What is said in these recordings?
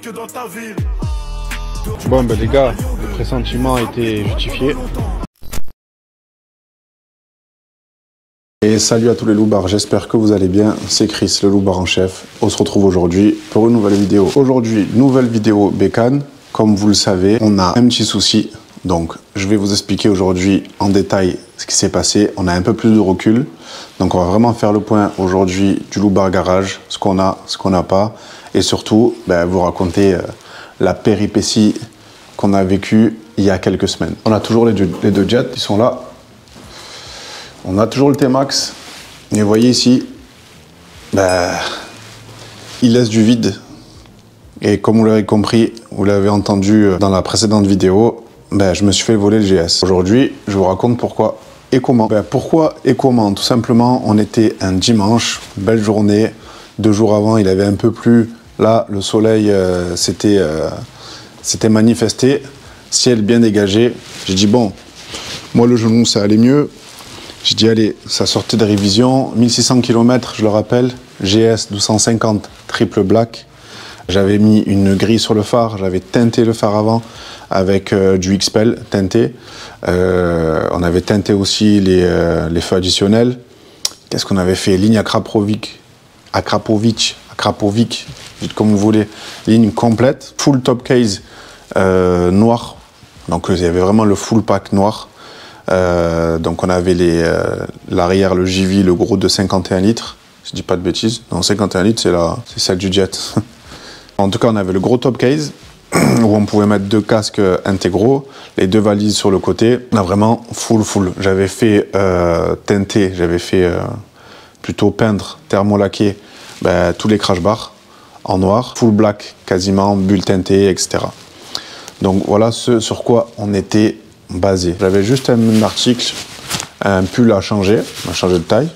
que dans ta ville. Bon ben les gars, le pressentiment a été justifié. Et salut à tous les loupards, j'espère que vous allez bien, c'est Chris, le loupard en chef. On se retrouve aujourd'hui pour une nouvelle vidéo. Aujourd'hui, nouvelle vidéo bécane. Comme vous le savez, on a un petit souci. Donc, je vais vous expliquer aujourd'hui en détail ce qui s'est passé. On a un peu plus de recul. Donc, on va vraiment faire le point aujourd'hui du loupard garage, ce qu'on a, ce qu'on n'a pas. Et surtout, vous raconter la péripétie qu'on a vécue il y a quelques semaines. On a toujours les deux jets, ils sont là. On a toujours le T-Max. Et vous voyez ici, il laisse du vide. Et comme vous l'avez compris, vous l'avez entendu dans la précédente vidéo, je me suis fait voler le GS. Aujourd'hui, je vous raconte pourquoi et comment. Pourquoi et comment? Tout simplement, on était un dimanche, belle journée. 2 jours avant, il avait un peu plu. Là, le soleil s'était manifesté. Ciel bien dégagé. J'ai dit, bon, moi le genou, ça allait mieux. J'ai dit, allez, ça sortait de révision. 1600 km, je le rappelle. GS 1250, triple black. J'avais mis une grille sur le phare, j'avais teinté le phare avant avec du XPEL teinté. On avait teinté aussi les feux additionnels. Qu'est-ce qu'on avait fait? Ligne Akrapovic, dites comme vous voulez. Ligne complète, full top case noir. Donc il y avait vraiment le full pack noir. Donc on avait l'arrière, le JV, le gros de 51 litres. Je dis pas de bêtises. Non, 51 litres, c'est celle du jet. En tout cas, on avait le gros top case où on pouvait mettre 2 casques intégraux, les 2 valises sur le côté. On a vraiment full. J'avais fait teinter, j'avais fait plutôt peindre, thermolaquer tous les crash bars en noir, full black quasiment, bulle teintée, etc. Donc voilà ce sur quoi on était basé. J'avais juste un article, un pull à changer de taille,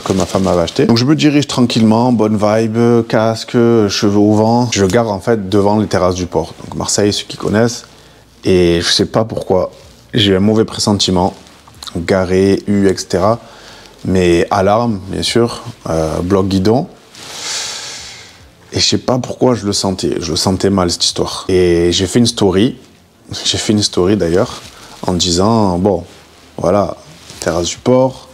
que ma femme m'avait acheté. Donc je me dirige tranquillement, bonne vibe, casque, cheveux au vent. Je gare en fait devant les terrasses du port. Donc Marseille, ceux qui connaissent. Et je sais pas pourquoi, j'ai eu un mauvais pressentiment. Garé, etc. Mais alarme, bien sûr, bloc guidon. Et je sais pas pourquoi je le sentais mal cette histoire. Et j'ai fait une story d'ailleurs, en disant, bon, voilà, terrasse du port.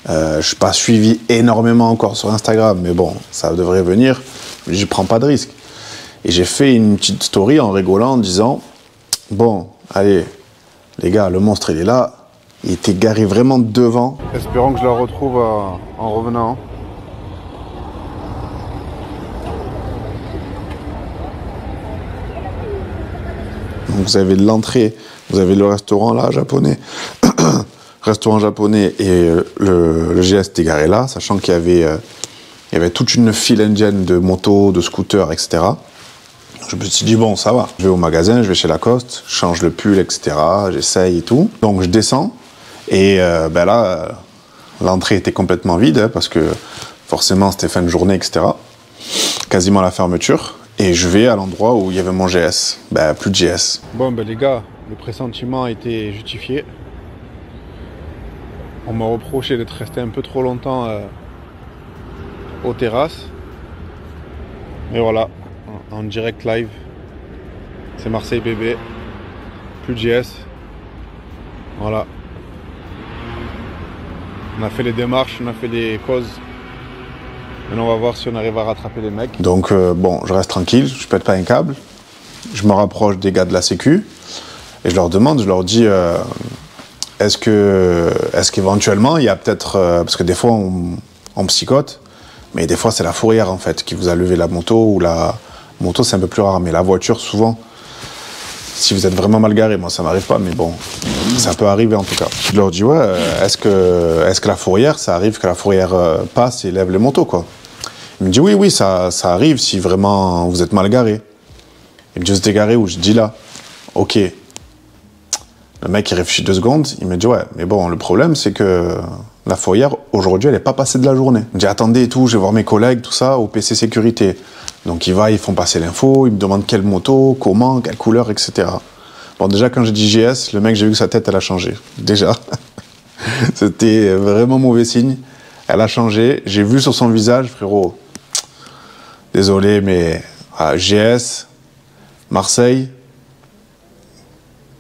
Je ne suis pas suivi énormément encore sur Instagram, mais bon, ça devrait venir. Je ne prends pas de risque. Et j'ai fait une petite story en rigolant, en disant, bon, allez, les gars, le monstre, il est là. Il était garé vraiment devant. Espérons que je la retrouve en revenant. Donc vous avez l'entrée, vous avez le restaurant là, japonais. Restaurant japonais et le GS était garé là, sachant qu'il y avait toute une file indienne de motos, de scooters, etc. Je me suis dit, bon, ça va. Je vais au magasin, je vais chez Lacoste, je change le pull, etc. J'essaye et tout. Donc je descends et là, l'entrée était complètement vide parce que forcément c'était fin de journée, etc. Quasiment la fermeture. Et je vais à l'endroit où il y avait mon GS. Plus de GS. Bon les gars, le pressentiment a été justifié. On m'a reproché d'être resté un peu trop longtemps aux terrasses. Mais voilà, en direct live, c'est Marseille bébé, plus de GS. Voilà. On a fait les démarches, on a fait des causes. Maintenant on va voir si on arrive à rattraper les mecs. Donc bon, je reste tranquille, je pète pas un câble. Je me rapproche des gars de la sécu et je leur demande, je leur dis... Est-ce qu'éventuellement, il y a peut-être... parce que des fois, on psychote, mais des fois, c'est la fourrière, en fait, qui vous a levé la moto, ou la moto, c'est un peu plus rare, mais la voiture, souvent, si vous êtes vraiment mal garé, moi, ça m'arrive pas, mais bon, ça peut arriver, en tout cas. Je leur dis, ouais, est-ce que la fourrière, ça arrive que la fourrière passe et lève les motos, quoi? Il me dit, oui, ça arrive si vraiment vous êtes mal garé. Il me dit, vous êtes garé où? Je dis là. Ok. Le mec, il réfléchit 2 secondes, il me dit, ouais, mais bon, le problème, c'est que la fourrière, aujourd'hui, elle n'est pas passée de la journée. Il me dit, attendez et tout, je vais voir mes collègues, tout ça, au PC sécurité. Donc, ils font passer l'info, ils me demandent quelle moto, comment, quelle couleur, etc. Bon, déjà, quand j'ai dit GS, le mec, j'ai vu que sa tête, elle a changé. Déjà. C'était vraiment mauvais signe. Elle a changé. J'ai vu sur son visage, frérot, désolé, mais GS, Marseille,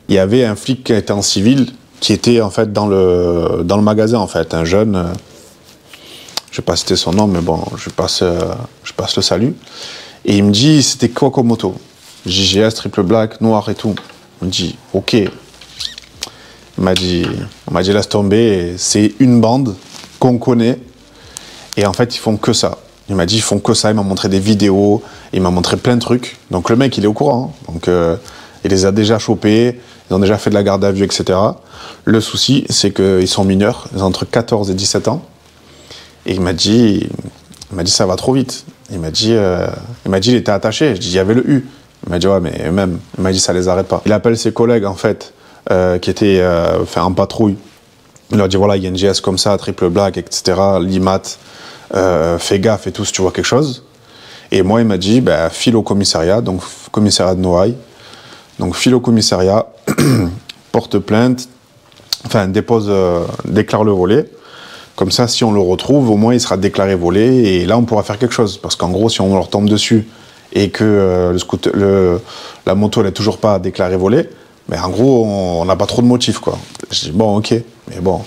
il y avait un flic qui était en civil, qui était en fait dans le magasin en fait, un jeune, je vais pas citer son nom, mais bon, je passe le salut. Et il me dit, c'était quoi comme moto? JGS, triple black, noir et tout. Il me dit, ok. On m'a dit, laisse tomber, c'est une bande qu'on connaît. Et en fait, ils font que ça. Il m'a dit, ils font que ça. Il m'a montré des vidéos, il m'a montré plein de trucs. Donc le mec, il est au courant. Hein. Donc il les a déjà chopés, ils ont déjà fait de la garde à vue, etc. Le souci, c'est qu'ils sont mineurs, ils ont entre 14 et 17 ans. Et il m'a dit, ça va trop vite. Il m'a dit, il était attaché. Je dis, il y avait le U. Il m'a dit, ouais, mais même. Il m'a dit, ça les arrête pas. Il appelle ses collègues, en fait, qui étaient en patrouille. Il leur dit, voilà, il y a une GS comme ça, triple black, etc. L'IMAT, fais gaffe et tout, si tu vois quelque chose. Et moi, il m'a dit, bah, file au commissariat, donc commissariat de Noailles. Donc, file au commissariat, porte plainte, enfin, déclare le volet. Comme ça, si on le retrouve, au moins, il sera déclaré volé. Et là, on pourra faire quelque chose. Parce qu'en gros, si on leur tombe dessus et que la moto n'est toujours pas déclarée volée, mais en gros, on n'a pas trop de motifs, quoi. Je dis, bon, ok. Mais bon,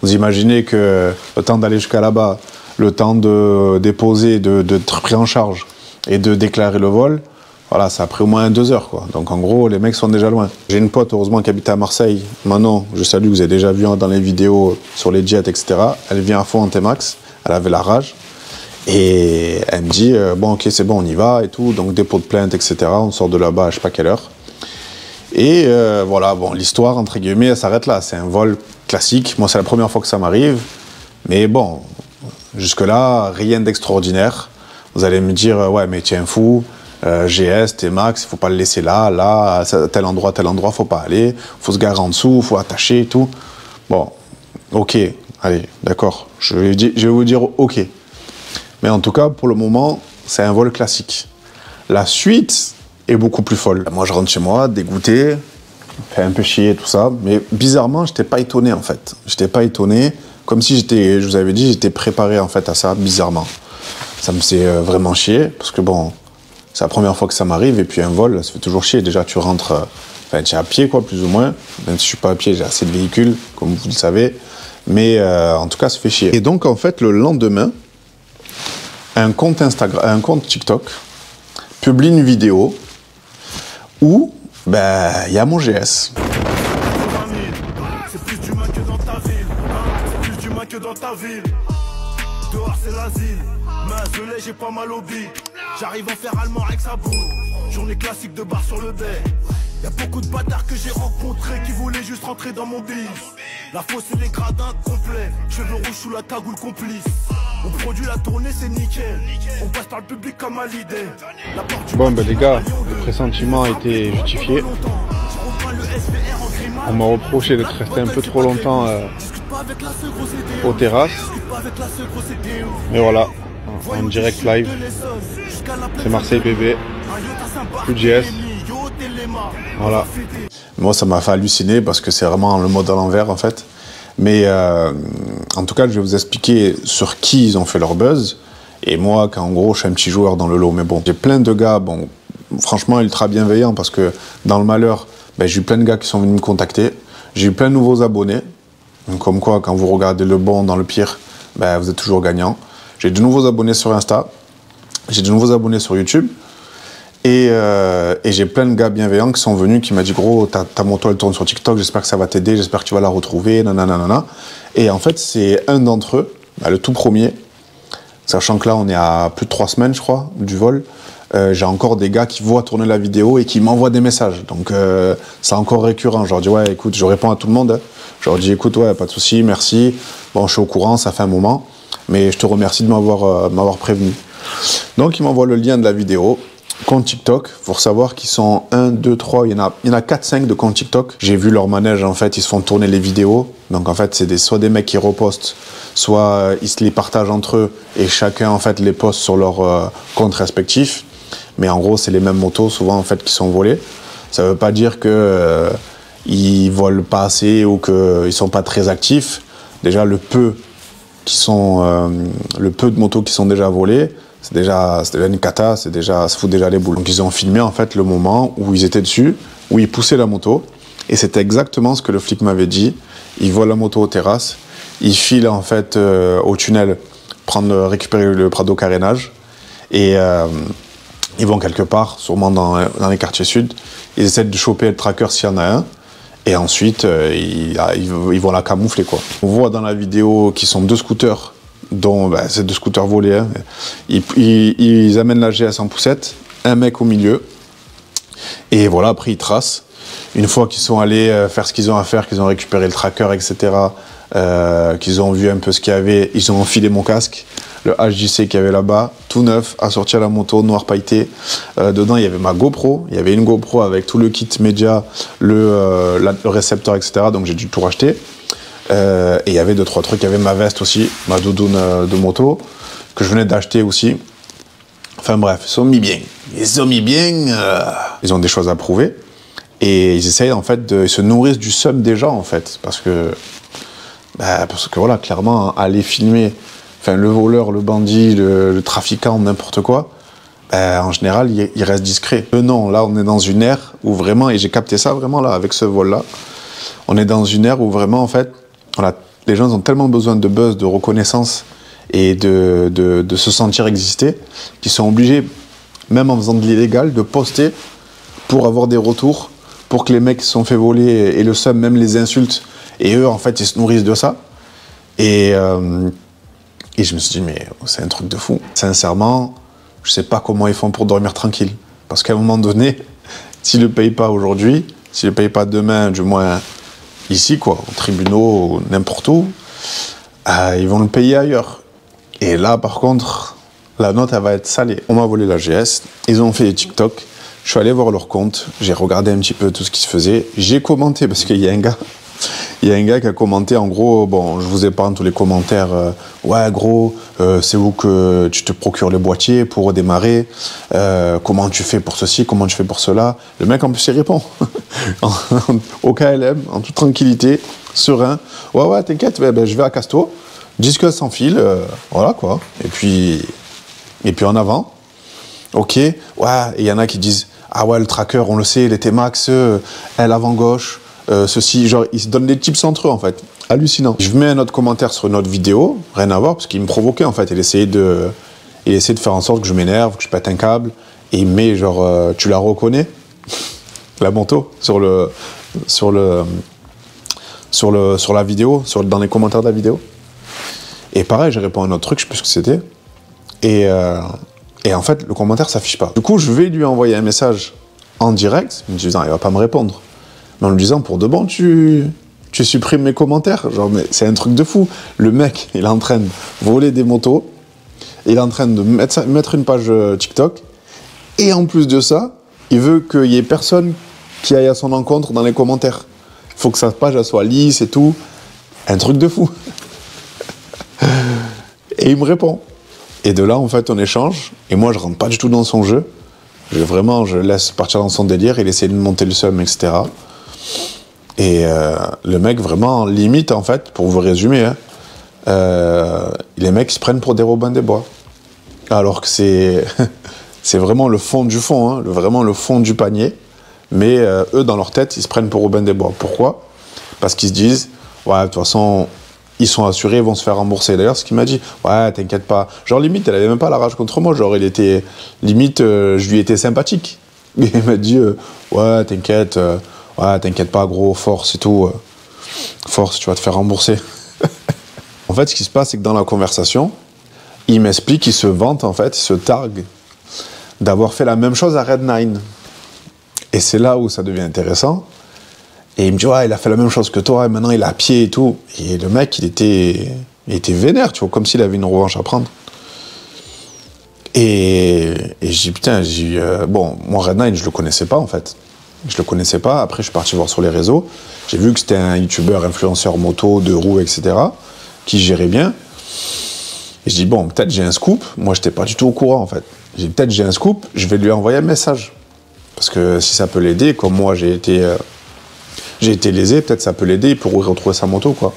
vous imaginez que le temps d'aller jusqu'à là-bas, le temps de déposer, d'être pris en charge et de déclarer le vol, voilà, ça a pris au moins 2 heures, quoi. Donc en gros, les mecs sont déjà loin. J'ai une pote, heureusement, qui habite à Marseille. Manon, je salue, vous avez déjà vu dans les vidéos sur les jets, etc. Elle vient à fond en T-Max, elle avait la rage. Et elle me dit, bon, ok, c'est bon, on y va et tout. Donc dépôt de plainte, etc. On sort de là-bas à je sais pas quelle heure. Et voilà, bon, l'histoire, entre guillemets, elle s'arrête là. C'est un vol classique. Moi, c'est la première fois que ça m'arrive. Mais bon, jusque-là, rien d'extraordinaire. Vous allez me dire, ouais, mais tu es un fou. GS, T-Max, il faut pas le laisser là, tel endroit, faut pas aller, faut se garer en dessous, faut attacher et tout. Bon, ok, allez, d'accord, je vais vous dire ok. Mais en tout cas, pour le moment, c'est un vol classique. La suite est beaucoup plus folle. Moi, je rentre chez moi, dégoûté, fait un peu chier, tout ça, mais bizarrement, j'étais pas étonné en fait. J'étais pas étonné, comme si je vous avais dit, j'étais préparé en fait à ça, bizarrement. Ça me fait vraiment chier, parce que bon, c'est la première fois que ça m'arrive, et puis un vol, ça fait toujours chier. Déjà, tu rentres, enfin, tu es à pied, quoi, plus ou moins. Même si je suis pas à pied, j'ai assez de véhicules, comme vous le savez. Mais en tout cas, ça fait chier. Et donc, en fait, le lendemain, un compte Instagram, un compte TikTok publie une vidéo où, ben, il y a mon GS. C'est plus d'humain que dans ta ville. C'est plus d'humain que dans ta ville. Dehors, c'est l'asile. Main j'ai pas mal au bide. J'arrive à faire allemand avec sa boule. Journée classique de bar sur le dé. Y'a beaucoup de bâtards que j'ai rencontrés qui voulaient juste rentrer dans mon bis. La fosse et les gradins complets. Cheveux rouges sous la cagoule complice. On produit la tournée, c'est nickel. On passe par le public comme à l'idée. Bon ben les gars, le pressentiment a été justifié. On m'a reproché d'être resté un peu trop longtemps aux terrasses. Mais voilà, en direct live. C'est Marseille bébé. Plus de GS. Voilà. Moi, ça m'a fait halluciner parce que c'est vraiment le mode à l'envers en fait. Mais en tout cas, je vais vous expliquer sur qui ils ont fait leur buzz. Et moi, qu'en gros, je suis un petit joueur dans le lot. Mais bon, j'ai plein de gars, bon, franchement, ultra bienveillants parce que dans le malheur, ben, j'ai eu plein de gars qui sont venus me contacter. J'ai eu plein de nouveaux abonnés. Comme quoi, quand vous regardez le bon dans le pire, ben, vous êtes toujours gagnant. J'ai de nouveaux abonnés sur Insta. J'ai de nouveaux abonnés sur YouTube. Et j'ai plein de gars bienveillants qui sont venus, qui m'ont dit, gros, ta moto, elle tourne sur TikTok, j'espère que ça va t'aider, j'espère que tu vas la retrouver, nanana. Et en fait, c'est un d'entre eux, le tout premier, sachant que là, on est à plus de 3 semaines, je crois, du vol. J'ai encore des gars qui voient tourner la vidéo et qui m'envoient des messages. Donc, c'est encore récurrent. Je leur dis, ouais, écoute, je réponds à tout le monde. Hein. Je leur dis, écoute, ouais, pas de souci, merci. Bon, je suis au courant, ça fait un moment. Mais je te remercie de m'avoir prévenu. Donc, ils m'envoient le lien de la vidéo. Compte TikTok, faut savoir qu'ils sont 1, 2, 3, il y en a 4, 5 de compte TikTok. J'ai vu leur manège, en fait, ils se font tourner les vidéos. Donc en fait, c'est soit des mecs qui repostent, soit ils se les partagent entre eux et chacun, en fait, les poste sur leur compte respectif. Mais en gros, c'est les mêmes motos, souvent, en fait, qui sont volées. Ça veut pas dire que ils volent pas assez ou qu'ils sont pas très actifs. Déjà, le peu qui sont le peu de motos qui sont déjà volées, c'est déjà une cata, ça fout déjà les boules. Donc ils ont filmé en fait le moment où ils étaient dessus, où ils poussaient la moto, et c'était exactement ce que le flic m'avait dit. Ils voient la moto aux terrasses, ils filent en fait au tunnel, récupérer le Prado carénage, et ils vont quelque part, sûrement dans les quartiers sud, ils essaient de choper le tracker s'il y en a un, et ensuite ils vont la camoufler quoi. On voit dans la vidéo qu'ils sont 2 scooters, dont c'est 2 scooters volés, hein. Ils amènent la GS en poussette, un mec au milieu, et voilà, après ils tracent. Une fois qu'ils sont allés faire ce qu'ils ont à faire, qu'ils ont récupéré le tracker, etc., qu'ils ont vu un peu ce qu'il y avait, ils ont enfilé mon casque, le HJC qu'il y avait là-bas, tout neuf, assorti à la moto, noir pailleté. Dedans, il y avait ma GoPro, il y avait une GoPro avec tout le kit média, le récepteur, etc., donc j'ai dû tout racheter. Et il y avait 2-3 trucs, il y avait ma veste aussi, ma doudoune de moto, que je venais d'acheter aussi. Enfin bref, ils sont mis bien. Ils ont des choses à prouver. Et ils essayent en fait, ils se nourrissent du seum des gens en fait. Parce que voilà, clairement, aller filmer, enfin le voleur, le bandit, le trafiquant, n'importe quoi, en général, il reste discret. Non, là on est dans une ère où vraiment, et j'ai capté ça vraiment là, avec ce vol-là, on est dans une ère où vraiment en fait, voilà, les gens ont tellement besoin de buzz, de reconnaissance et de se sentir exister, qu'ils sont obligés, même en faisant de l'illégal, de poster pour avoir des retours, pour que les mecs qui se sont fait voler et le seum, même les insultes, et eux en fait ils se nourrissent de ça. Et je me suis dit mais c'est un truc de fou. Sincèrement, je sais pas comment ils font pour dormir tranquille. Parce qu'à un moment donné, s'ils le payent pas aujourd'hui, s'ils le payent pas demain, du moins ici quoi, aux tribunaux, n'importe où, ils vont le payer ailleurs. Et là par contre, la note elle va être salée. On m'a volé la GS, ils ont fait des TikTok, je suis allé voir leur compte, j'ai regardé un petit peu tout ce qui se faisait, j'ai commenté parce qu'il y a un gars qui a commenté en gros, bon je vous épargne tous les commentaires, ouais gros, c'est où que tu te procures le boîtier pour démarrer, comment tu fais pour ceci, comment tu fais pour cela. Le mec en plus il répond, au KLM, en toute tranquillité, serein, ouais t'inquiète, je vais à Casto, disque sans fil, voilà quoi, et puis en avant. Ok, ouais, et il y en a qui disent ah ouais, le tracker, on le sait, les T-Max, elle avant gauche, ceci, genre, ils se donnent des tips entre eux en fait. Hallucinant. Je mets un autre commentaire sur une autre vidéo, rien à voir, parce qu'il me provoquait en fait. Il essayait de faire en sorte que je m'énerve, que je pète un câble, et il met genre, tu la reconnais, la moto, sur la vidéo, dans les commentaires de la vidéo. Et pareil, j'ai répondu à un autre truc, je sais plus ce que c'était. Et en fait, le commentaire s'affiche pas. Du coup, je vais lui envoyer un message en direct, me disant, il va pas me répondre. Mais en lui disant, pour de bon, tu supprimes mes commentaires. Genre, mais c'est un truc de fou. Le mec, il est en train de voler des motos, il est en train de mettre une page TikTok, et en plus de ça, il veut qu'il y ait personne qui aille à son encontre dans les commentaires. Il faut que sa page elle soit lisse et tout. Un truc de fou. Et il me répond. Et de là, en fait, on échange. Et moi, je rentre pas du tout dans son jeu. Je laisse partir dans son délire. Il essaie de monter le seum, etc. Et le mec, vraiment, limite, en fait, pour vous résumer, hein, les mecs, ils se prennent pour des Robin des Bois. Alors que c'est vraiment le fond du fond, hein, vraiment le fond du panier. Mais eux, dans leur tête, ils se prennent pour Robin des Bois. Pourquoi? Parce qu'ils se disent, ouais, de toute façon, ils sont assurés, ils vont se faire rembourser. D'ailleurs, ce qu'il m'a dit, ouais, t'inquiète pas. Genre, limite, elle avait même pas la rage contre moi. Genre, il était, limite, je lui étais sympathique. Et il m'a dit, ouais, t'inquiète pas, gros, force et tout. Force, tu vas te faire rembourser. En fait, ce qui se passe, c'est que dans la conversation, il m'explique, il se vante, en fait, il se targue d'avoir fait la même chose à Red9. Et c'est là où ça devient intéressant. Et il me dit, ouais, il a fait la même chose que toi, et maintenant il est à pied et tout. Et le mec, il était vénère, tu vois, comme s'il avait une revanche à prendre. Et je dis, putain, bon, moi, Red9, je le connaissais pas, en fait. Je le connaissais pas. Après, je suis parti voir sur les réseaux. J'ai vu que c'était un youtubeur, influenceur moto, 2 roues, etc., qui gérait bien. Et je dis, bon, peut-être j'ai un scoop. Moi, j'étais pas du tout au courant, en fait. Peut-être j'ai un scoop, je vais lui envoyer un message. Parce que si ça peut l'aider, comme moi, j'ai été lésé, peut-être ça peut l'aider pour retrouver sa moto, quoi.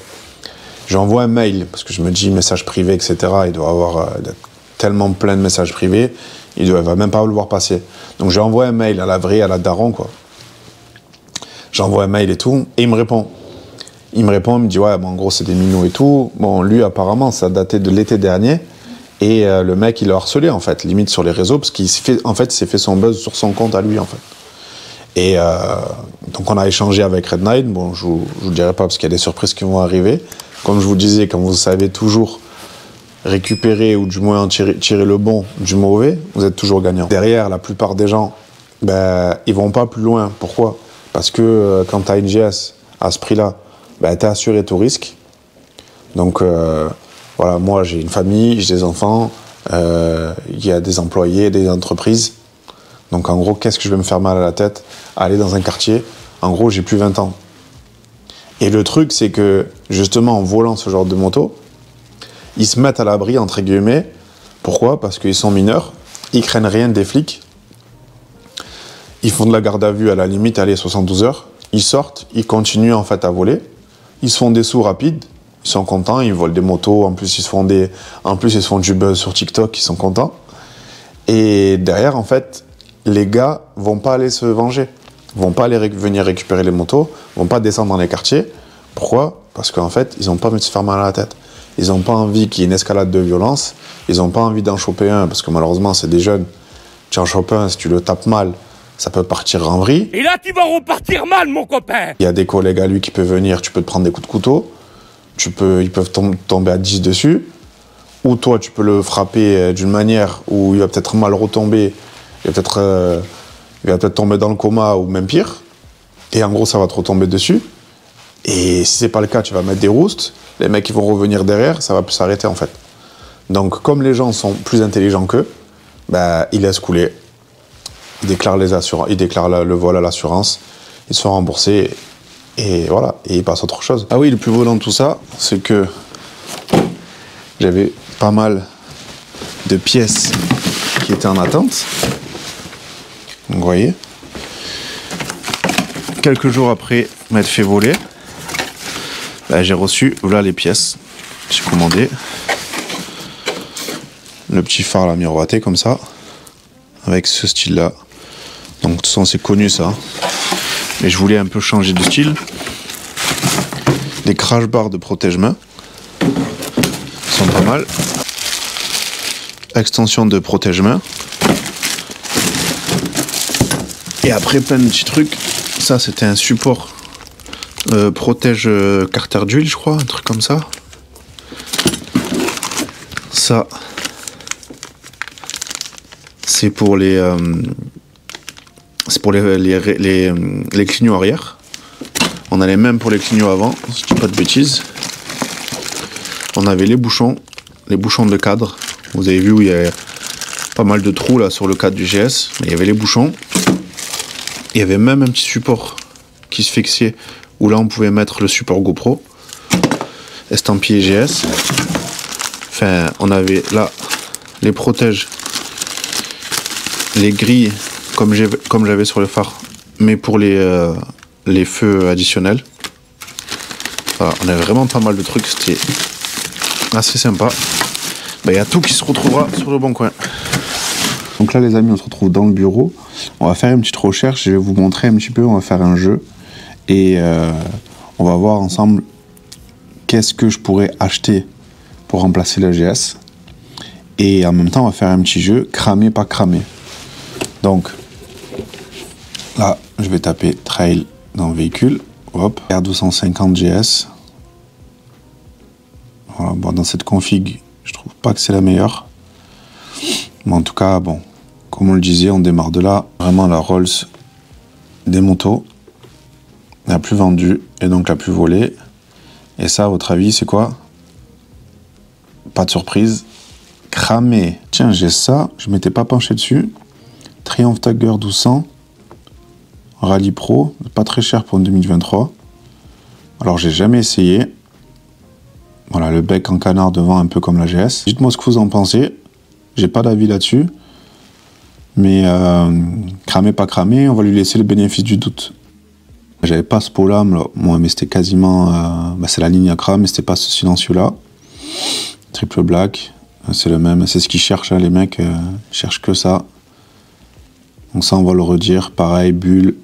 J'envoie un mail, parce que je me dis message privé, etc. Il doit avoir tellement plein de messages privés, il ne va même pas le voir passer. Donc j'envoie un mail à la vraie, à la daron, quoi. J'envoie un mail et tout, et il me répond. Il me dit, ouais, bon, en gros, c'est des minots et tout. Bon, lui, apparemment, ça datait de l'été dernier. Et le mec, il l'a harcelé, en fait, limite sur les réseaux, parce qu'il s'est fait son buzz sur son compte à lui, en fait. Et donc, on a échangé avec Red Knight. Bon, je vous dirai pas, parce qu'il y a des surprises qui vont arriver. Comme je vous disais, quand vous savez toujours récupérer, ou du moins tirer le bon du mauvais, vous êtes toujours gagnant. Derrière, la plupart des gens, ben, ils vont pas plus loin. Pourquoi? Parce que quand tu as une GS à ce prix-là, ben, tu es assuré tout risque. Donc, voilà, moi, j'ai une famille, j'ai des enfants, il y a des employés, des entreprises. Donc, en gros, qu'est-ce que je vais me faire mal à la tête à aller dans un quartier? En gros, j'ai plus 20 ans. Et le truc, c'est que, justement, en volant ce genre de moto, ils se mettent à l'abri, entre guillemets. Pourquoi? Parce qu'ils sont mineurs, ils craignent rien des flics. Ils font de la garde à vue à la limite, allez, 72 heures. Ils sortent, ils continuent en fait à voler. Ils se font des sous rapides. Ils sont contents, ils volent des motos. En plus, ils se font du buzz sur TikTok, ils sont contents. Et derrière, en fait, les gars vont pas aller se venger. Vont pas aller venir récupérer les motos. Vont pas descendre dans les quartiers. Pourquoi? Parce qu'en fait, ils ont pas envie de se faire mal à la tête. Ils ont pas envie qu'il y ait une escalade de violence. Ils ont pas envie d'en choper un, parce que malheureusement, c'est des jeunes. Tu en chopes un, si tu le tapes mal, ça peut partir en vrille. Et là, tu vas repartir mal, mon copain. Il y a des collègues à lui qui peuvent venir, tu peux te prendre des coups de couteau. Ils peuvent tomber à 10 dessus. Ou toi, tu peux le frapper d'une manière où il va peut-être mal retomber. Il va peut-être tomber dans le coma ou même pire. Et en gros, ça va te retomber dessus. Et si c'est pas le cas, tu vas mettre des roustes. Les mecs, ils vont revenir derrière, ça va plus s'arrêter en fait. Donc, comme les gens sont plus intelligents qu'eux, bah, ils laissent couler. Ils déclarent le vol à l'assurance. Ils sont remboursés. Et voilà, et ils passent à autre chose. Ah oui, le plus beau dans tout ça, c'est que j'avais pas mal de pièces qui étaient en attente. Donc, vous voyez, quelques jours après m'être fait voler, ben, j'ai reçu, voilà les pièces. J'ai commandé le petit phare là miroité comme ça, avec ce style là. Donc de toute façon c'est connu ça. Mais je voulais un peu changer de style. Des crash bars de protège-main. Sont pas mal. Extension de protège-main. Et après plein de petits trucs. Ça c'était un support protège carter d'huile, je crois, un truc comme ça. Ça c'est pour les clignots arrière. On a les mêmes pour les clignots avant, si je dis pas de bêtises. On avait les bouchons de cadre. Vous avez vu où il y a pas mal de trous là sur le cadre du GS. Mais il y avait les bouchons. Il y avait même un petit support qui se fixait où là on pouvait mettre le support GoPro. Estampillé GS. Enfin, on avait là les protèges, les grilles comme j'avais sur le phare, mais pour les feux additionnels. Voilà, on avait vraiment pas mal de trucs, c'était assez sympa. Il y a tout qui se retrouvera sur le bon coin. Donc là les amis, on se retrouve dans le bureau. On va faire une petite recherche, je vais vous montrer un petit peu, on va faire un jeu. Et on va voir ensemble qu'est-ce que je pourrais acheter pour remplacer la GS. Et en même temps, on va faire un petit jeu, cramer, pas cramer. Donc, là, je vais taper trail dans le véhicule. Hop, R250 GS. Voilà, bon, dans cette config, je trouve pas que c'est la meilleure. Mais en tout cas, bon, comme on le disait, on démarre de là. Vraiment la Rolls des motos. La plus vendue et donc la plus volée. Et ça, à votre avis, c'est quoi? Pas de surprise. Cramé. Tiens, j'ai ça, je m'étais pas penché dessus. Triumph Tiger 1200. Rallye Pro, pas très cher pour une 2023. Alors, j'ai jamais essayé. Voilà, le bec en canard devant, un peu comme la GS. Dites-moi ce que vous en pensez. J'ai pas d'avis là-dessus. Mais cramé, pas cramé, on va lui laisser le bénéfice du doute. J'avais pas ce pot-là, moi, mais c'était quasiment... c'est la ligne Acra, mais c'était pas ce silencieux-là. Triple black, c'est le même, c'est ce qu'ils cherchent, hein, les mecs, ils cherchent que ça. Donc ça, on va le redire. Pareil, bulle.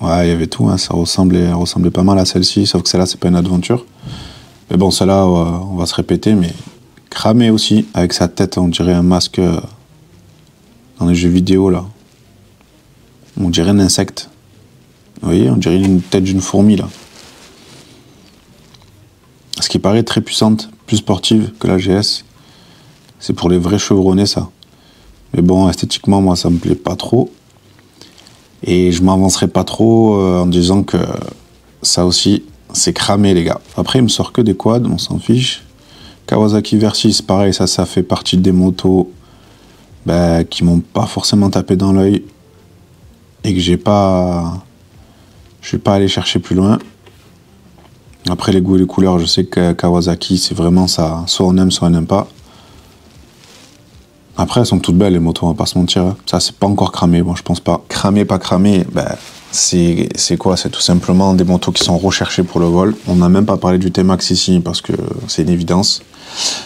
Ouais, il y avait tout, hein, ça ressemblait pas mal à celle-ci, sauf que celle-là, c'est pas une aventure. Mais bon, celle-là, on va se répéter, mais cramé aussi, avec sa tête, on dirait un masque dans les jeux vidéo, là. On dirait un insecte. Vous voyez, on dirait une tête d'une fourmi, là. Ce qui paraît très puissante, plus sportive que la GS. C'est pour les vrais chevronnés, ça. Mais bon, esthétiquement, moi, ça me plaît pas trop. Et je m'avancerai pas trop en disant que ça aussi, c'est cramé, les gars. Après, il me sort que des quads, on s'en fiche. Kawasaki Versys, pareil, ça fait partie des motos qui m'ont pas forcément tapé dans l'œil et que je vais pas aller chercher plus loin. Après, les goûts et les couleurs, je sais que Kawasaki, c'est vraiment ça. Soit on aime, soit on n'aime pas. Après, elles sont toutes belles, les motos, on va pas se mentir. Ça, c'est pas encore cramé, bon, je pense pas. Cramé, pas cramé, c'est quoi? C'est tout simplement des motos qui sont recherchées pour le vol. On n'a même pas parlé du T-Max ici, parce que c'est une évidence.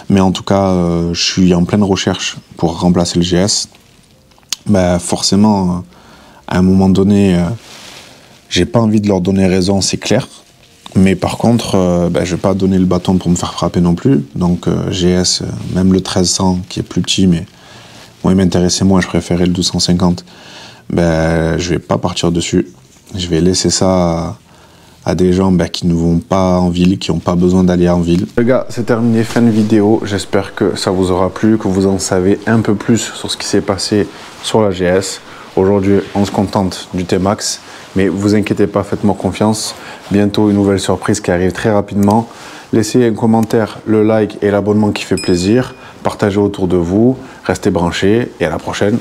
Mais en tout cas, je suis en pleine recherche pour remplacer le GS. Forcément, à un moment donné, j'ai pas envie de leur donner raison, c'est clair. Mais par contre, je vais pas donner le bâton pour me faire frapper non plus. Donc GS, même le 1300, qui est plus petit, mais moi il m'intéressait moins, je préférais le 1250. Je vais pas partir dessus. Je vais laisser ça à des gens qui ne vont pas en ville, qui n'ont pas besoin d'aller en ville. Les gars, c'est terminé, fin de vidéo. J'espère que ça vous aura plu, que vous en savez un peu plus sur ce qui s'est passé sur la GS. Aujourd'hui, on se contente du T-Max. Mais vous inquiétez pas, faites-moi confiance. Bientôt une nouvelle surprise qui arrive très rapidement. Laissez un commentaire, le like et l'abonnement qui fait plaisir. Partagez autour de vous. Restez branchés et à la prochaine.